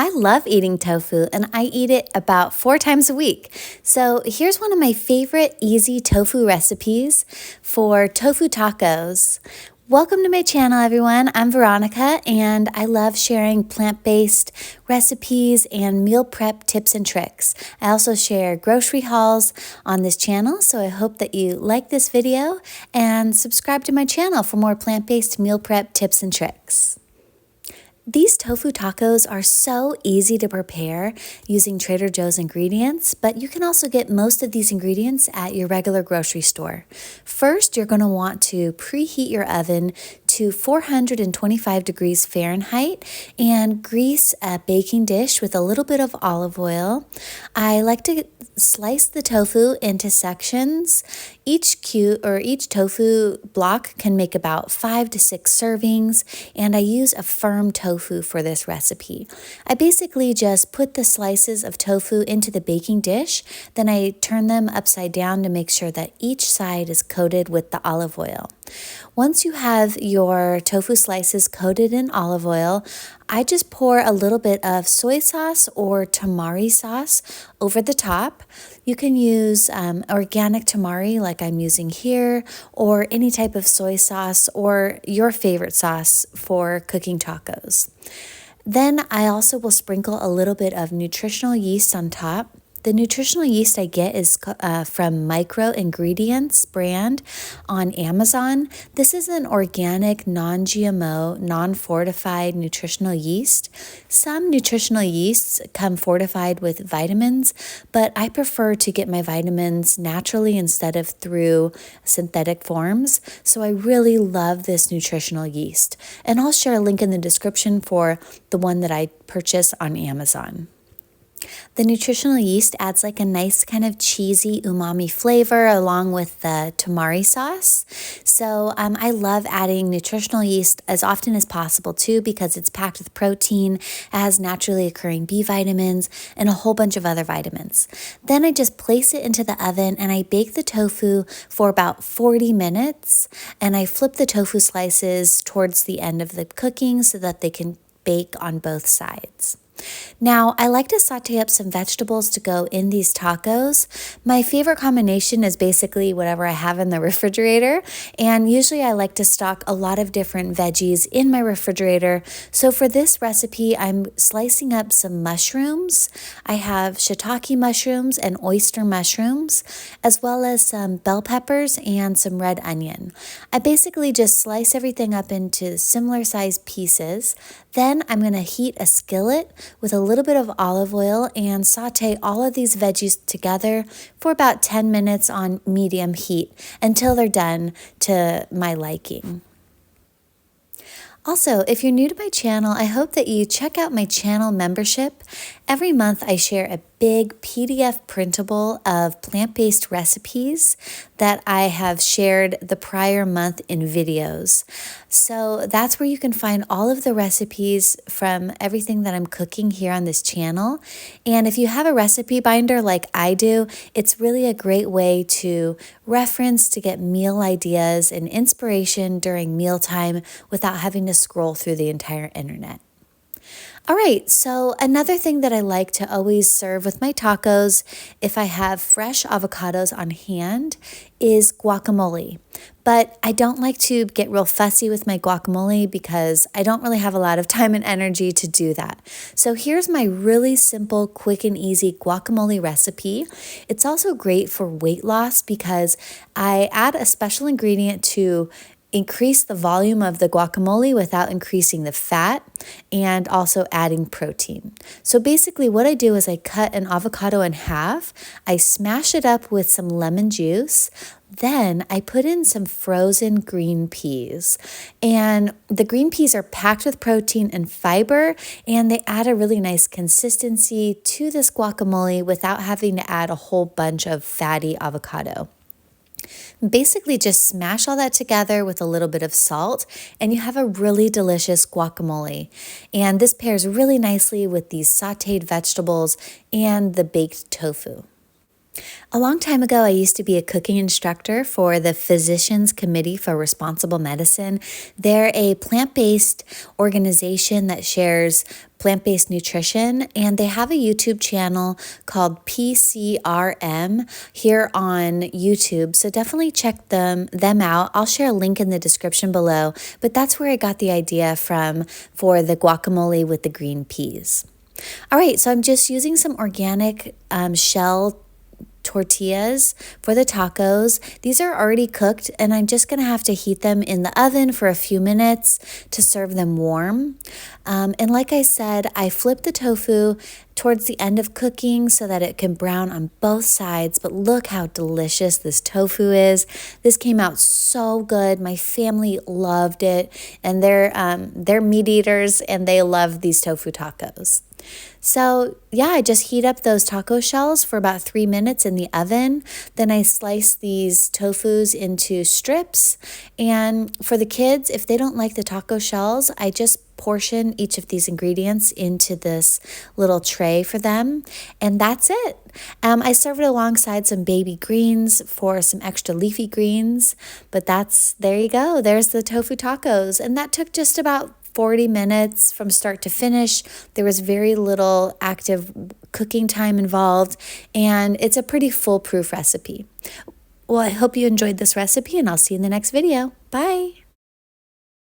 I love eating tofu and I eat it about 4 times a week. So here's one of my favorite easy tofu recipes for tofu tacos. Welcome to my channel, everyone. I'm Veronica and I love sharing plant-based recipes and meal prep tips and tricks. I also share grocery hauls on this channel, so I hope that you like this video and subscribe to my channel for more plant-based meal prep tips and tricks. These tofu tacos are so easy to prepare using Trader Joe's ingredients, but you can also get most of these ingredients at your regular grocery store. First, you're going to want to preheat your oven to 425 degrees Fahrenheit and grease a baking dish with a little bit of olive oil. I like to slice the tofu into sections. Each tofu block can make about 5 to 6 servings, and I use a firm tofu for this recipe. I basically just put the slices of tofu into the baking dish, then I turn them upside down to make sure that each side is coated with the olive oil. Once you have your tofu slices coated in olive oil, I just pour a little bit of soy sauce or tamari sauce over the top. You can use organic tamari like I'm using here, or any type of soy sauce or your favorite sauce for cooking tacos. Then I also will sprinkle a little bit of nutritional yeast on top. The nutritional yeast I get is from Micro Ingredients brand on Amazon. This is an organic, non-GMO, non-fortified nutritional yeast. Some nutritional yeasts come fortified with vitamins, but I prefer to get my vitamins naturally instead of through synthetic forms. So I really love this nutritional yeast. And I'll share a link in the description for the one that I purchased on Amazon. The nutritional yeast adds like a nice kind of cheesy umami flavor along with the tamari sauce. So I love adding nutritional yeast as often as possible too, because it's packed with protein, it has naturally occurring B vitamins, and a whole bunch of other vitamins. Then I just place it into the oven and I bake the tofu for about 40 minutes. And I flip the tofu slices towards the end of the cooking so that they can bake on both sides. Now, I like to saute up some vegetables to go in these tacos. My favorite combination is basically whatever I have in the refrigerator, and usually I like to stock a lot of different veggies in my refrigerator. So for this recipe, I'm slicing up some mushrooms. I have shiitake mushrooms and oyster mushrooms, as well as some bell peppers and some red onion. I basically just slice everything up into similar sized pieces. Then I'm going to heat a skillet with a little bit of olive oil and saute all of these veggies together for about 10 minutes on medium heat until they're done to my liking. Also, if you're new to my channel, I hope that you check out my channel membership. Every month I share a big PDF printable of plant-based recipes that I have shared the prior month in videos. So that's where you can find all of the recipes from everything that I'm cooking here on this channel. And if you have a recipe binder like I do, it's really a great way to reference to get meal ideas and inspiration during mealtime without having to scroll through the entire internet. All right, so another thing that I like to always serve with my tacos, if I have fresh avocados on hand, is guacamole. But I don't like to get real fussy with my guacamole because I don't really have a lot of time and energy to do that. So here's my really simple, quick and easy guacamole recipe. It's also great for weight loss because I add a special ingredient to increase the volume of the guacamole without increasing the fat and also adding protein. So basically what I do is I cut an avocado in half, I smash it up with some lemon juice, then I put in some frozen green peas, and the green peas are packed with protein and fiber, and they add a really nice consistency to this guacamole without having to add a whole bunch of fatty avocado. Basically just smash all that together with a little bit of salt and you have a really delicious guacamole. And this pairs really nicely with these sauteed vegetables and the baked tofu. A long time ago, I used to be a cooking instructor for the Physicians Committee for Responsible Medicine. They're a plant-based organization that shares plant-based nutrition, and they have a YouTube channel called PCRM here on YouTube. So definitely check them out. I'll share a link in the description below, but that's where I got the idea from for the guacamole with the green peas. All right, so I'm just using some organic shell tortillas for the tacos. These are already cooked, and I'm just gonna have to heat them in the oven for a few minutes to serve them warm. And like I said, I flip the tofu towards the end of cooking so that it can brown on both sides. But look how delicious this tofu is. This came out so good. My family loved it, and they're meat eaters, and they love these tofu tacos. So yeah, I just heat up those taco shells for about 3 minutes in the oven. Then I slice these tofus into strips. And for the kids, if they don't like the taco shells, I just portion each of these ingredients into this little tray for them. And that's it. I serve it alongside some baby greens for some extra leafy greens. But there you go. There's the tofu tacos. And that took just about 40 minutes from start to finish. There was very little active cooking time involved, and it's a pretty foolproof recipe. Well, I hope you enjoyed this recipe, and I'll see you in the next video. Bye.